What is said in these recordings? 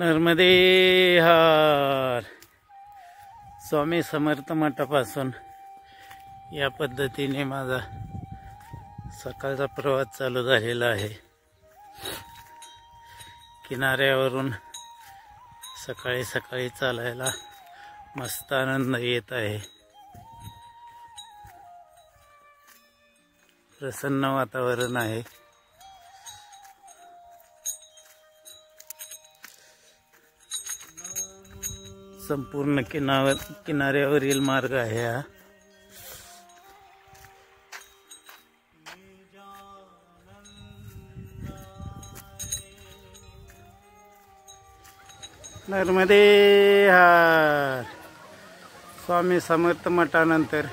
नर्मदे हार. स्वामी समर्थ मठापासून या पद्धतीने माझा सकाळचा प्रवास चालू झालेला आहे. किनाऱ्यावरून सकाळी सकाळी चालायला मस्त आनंद येत आहे. प्रसन्न वातावरण आहे. संपूर्ण किनाऱ्यावरील मार्ग आहे हा. नर्मदे हार. स्वामी समर्थ मठानंतर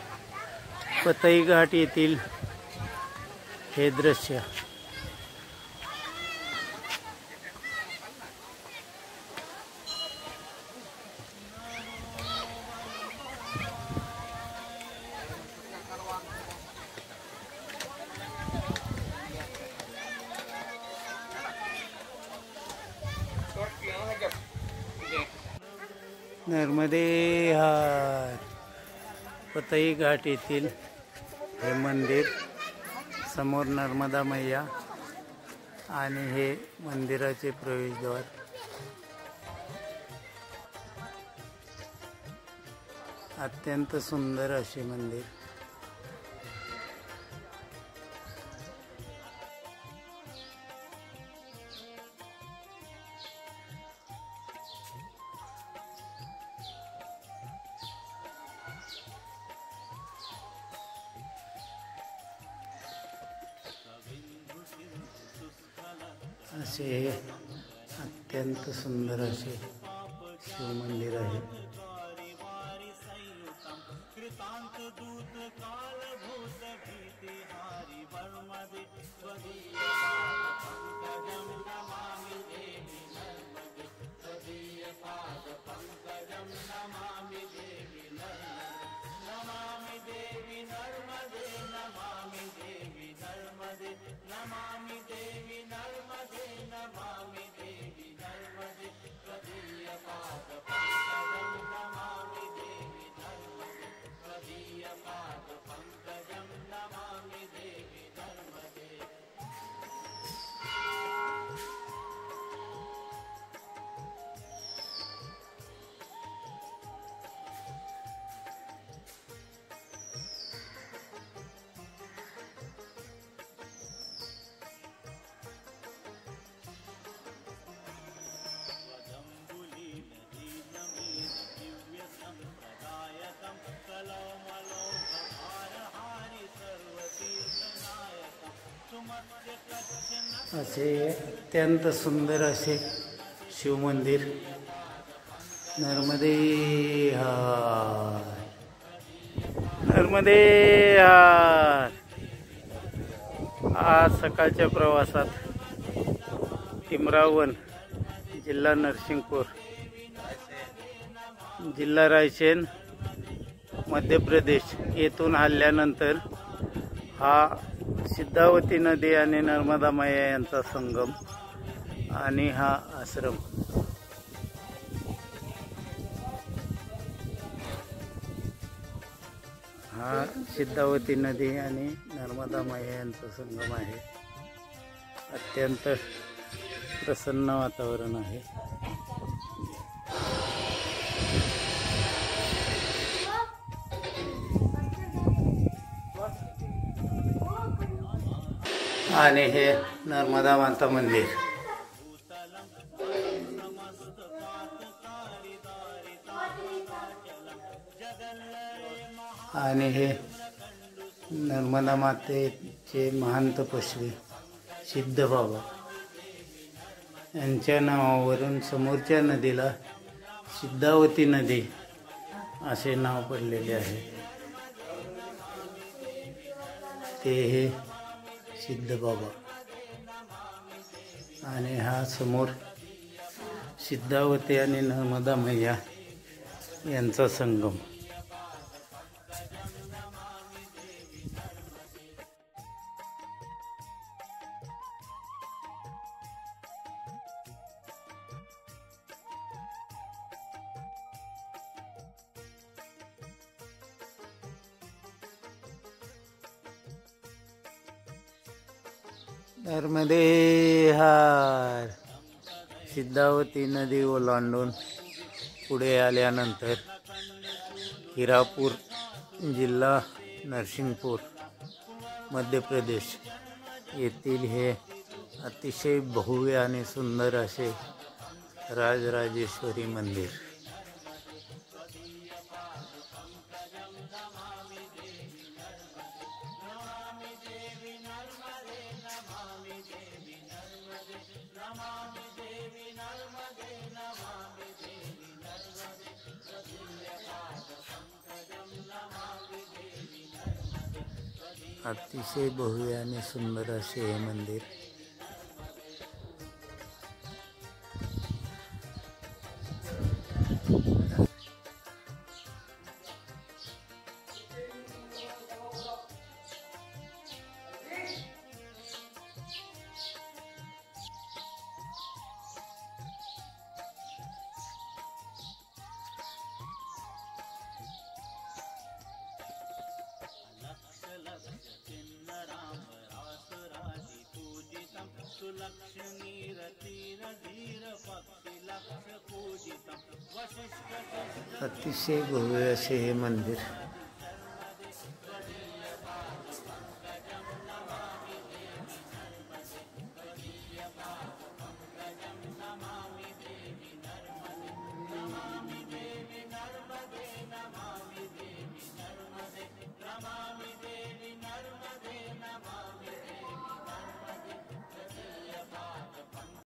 पतई घाट येथील हे दृश्य. नर्मदे हार. पतई घाट येथील हे मंदिर. समोर नर्मदा मैया आणि हे मंदिराचे प्रवेशद्वार. अत्यंत सुंदर असे मंदिर. असे हे अत्यंत सुंदर असे शिव मंदिर आहे. असे अत्यंत सुंदर असे शिव मंदिर. नर्मदे हार. नर्मदे हार. आज सकाळच्या प्रवासात तिमरावन, जिल्हा नरसिंगपूर, जिल्हा रायसेन, मध्य प्रदेश येथून हल्ल्यानंतर हा सिद्धावती नदी आणि नर्मदा मैया यांचा संगम आणि हा आश्रम. हा सिद्धावती नदी आणि नर्मदा मैया यांचा संगम आहे. अत्यंत प्रसन्न वातावरण आहे. आणि हे नर्मदा माता मंदिर. आणि हे नर्मदा मातेचे महंत तपस्वी सिद्ध बाबा यांच्या नावावरून समोरच्या नदीला सिद्धावती नदी असे नाव पडलेले आहे. ते हे सिद्ध बाबा. आणि हा समोर सिद्धावती आणि नर्मदा मैया यांचा संगम. नर्मदे हार. सिद्धावती नदी ओलांडून पुढे आल्यानंतर हिरापूर जिल्हा नरसिंगपूर मध्य प्रदेश येथील हे अतिशय भव्य आणि सुंदर असे राजराजेश्वरी मंदिर. अतिशय भव्य आणि सुंदर असे हे मंदिर. अतिशय भव्य असे हे मंदिर.